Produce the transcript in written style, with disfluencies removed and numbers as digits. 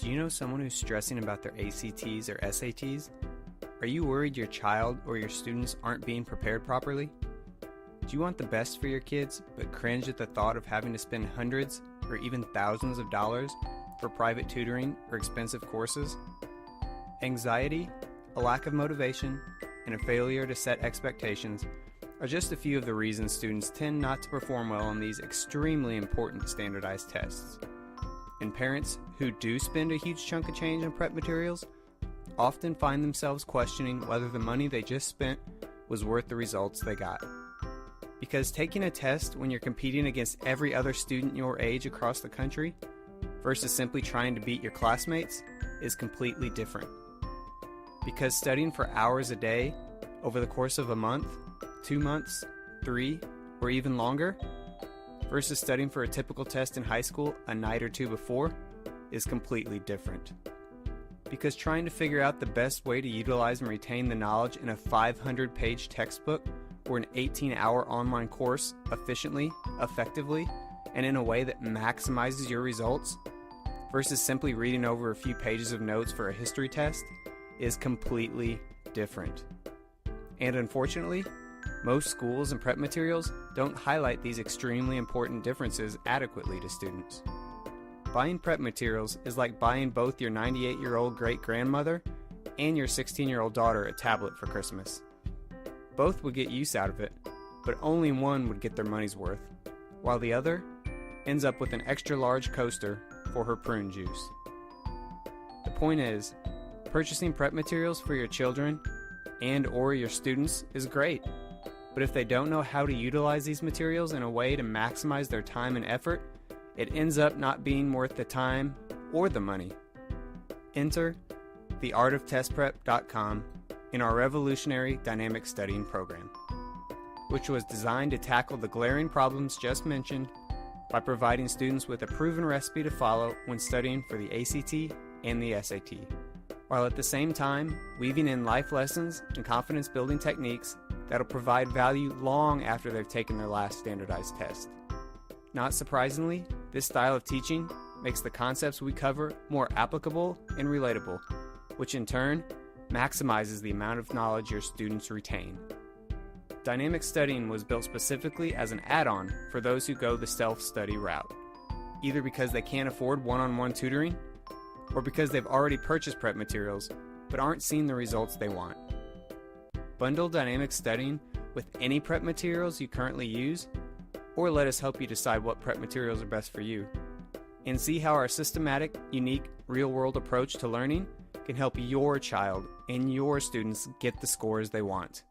Do you know someone who's stressing about their ACTs or SATs? Are you worried your child or your students aren't being prepared properly? Do you want the best for your kids, but cringe at the thought of having to spend hundreds or even thousands of dollars for private tutoring or expensive courses? Anxiety, a lack of motivation, and a failure to set expectations are just a few of the reasons students tend not to perform well on these extremely important standardized tests. And parents who do spend a huge chunk of change on prep materials often find themselves questioning whether the money they just spent was worth the results they got. Because taking a test when you're competing against every other student your age across the country versus simply trying to beat your classmates is completely different. Because studying for hours a day over the course of a month, 2 months, 3, or even longer, versus studying for a typical test in high school a night or two before is completely different. Because trying to figure out the best way to utilize and retain the knowledge in a 500-page textbook or an 18-hour online course efficiently, effectively, and in a way that maximizes your results versus simply reading over a few pages of notes for a history test is completely different. And unfortunately, most schools and prep materials don't highlight these extremely important differences adequately to students. Buying prep materials is like buying both your 98-year-old great-grandmother and your 16-year-old daughter a tablet for Christmas. Both would get use out of it, but only one would get their money's worth, while the other ends up with an extra-large coaster for her prune juice. The point is, purchasing prep materials for your children and or your students is great, but if they don't know how to utilize these materials in a way to maximize their time and effort, it ends up not being worth the time or the money. Enter theartoftestprep.com in our revolutionary dynamic studying program, which was designed to tackle the glaring problems just mentioned by providing students with a proven recipe to follow when studying for the ACT and the SAT, while at the same time weaving in life lessons and confidence-building techniques that'll provide value long after they've taken their last standardized test. Not surprisingly, this style of teaching makes the concepts we cover more applicable and relatable, which in turn maximizes the amount of knowledge your students retain. Dynamic studying was built specifically as an add-on for those who go the self-study route, either because they can't afford one-on-one tutoring, or because they've already purchased prep materials but aren't seeing the results they want. Bundle dynamic studying with any prep materials you currently use, or let us help you decide what prep materials are best for you, and see how our systematic, unique, real-world approach to learning can help your child and your students get the scores they want.